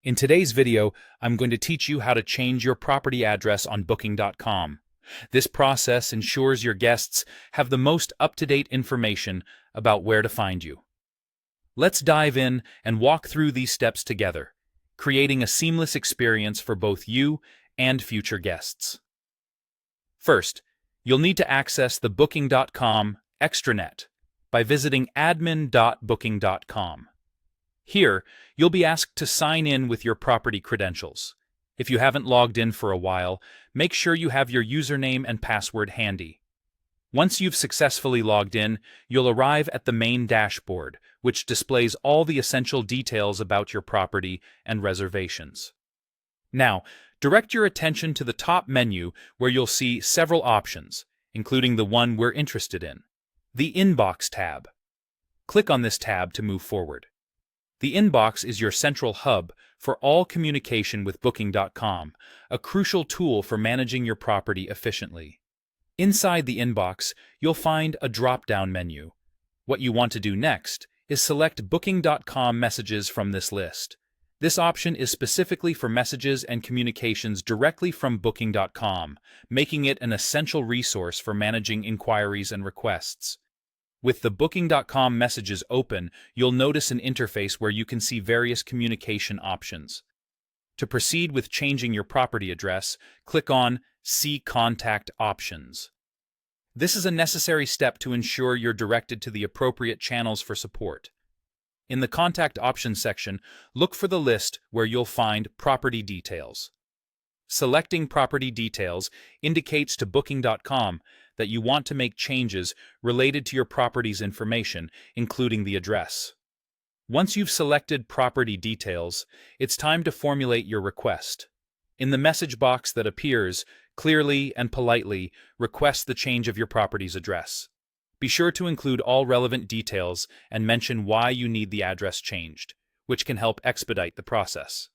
In today's video, I'm going to teach you how to change your property address on Booking.com. This process ensures your guests have the most up-to-date information about where to find you. Let's dive in and walk through these steps together, creating a seamless experience for both you and future guests. First, you'll need to access the Booking.com extranet by visiting admin.booking.com. Here, you'll be asked to sign in with your property credentials. If you haven't logged in for a while, make sure you have your username and password handy. Once you've successfully logged in, you'll arrive at the main dashboard, which displays all the essential details about your property and reservations. Now, direct your attention to the top menu where you'll see several options, including the one we're interested in, the Inbox tab. Click on this tab to move forward. The inbox is your central hub for all communication with Booking.com, a crucial tool for managing your property efficiently. Inside the inbox, you'll find a drop-down menu. What you want to do next is select Booking.com messages from this list. This option is specifically for messages and communications directly from Booking.com, making it an essential resource for managing inquiries and requests. With the Booking.com messages open, you'll notice an interface where you can see various communication options. To proceed with changing your property address, click on See Contact Options. This is a necessary step to ensure you're directed to the appropriate channels for support. In the Contact Options section, look for the list where you'll find Property Details. Selecting Property Details indicates to Booking.com that you want to make changes related to your property's information, including the address. Once you've selected Property Details, it's time to formulate your request. In the message box that appears, clearly and politely request the change of your property's address. Be sure to include all relevant details and mention why you need the address changed, which can help expedite the process.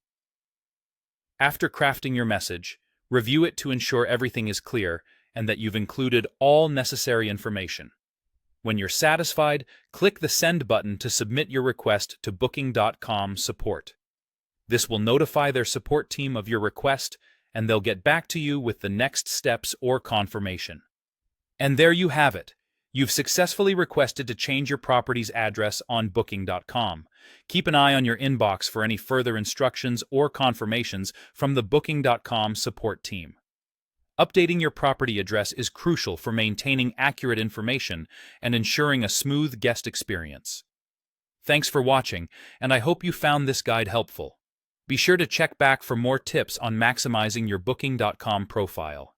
After crafting your message, review it to ensure everything is clear and that you've included all necessary information. When you're satisfied, click the Send button to submit your request to Booking.com support. This will notify their support team of your request, and they'll get back to you with the next steps or confirmation. And there you have it. You've successfully requested to change your property's address on Booking.com. Keep an eye on your inbox for any further instructions or confirmations from the Booking.com support team. Updating your property address is crucial for maintaining accurate information and ensuring a smooth guest experience. Thanks for watching, and I hope you found this guide helpful. Be sure to check back for more tips on maximizing your Booking.com profile.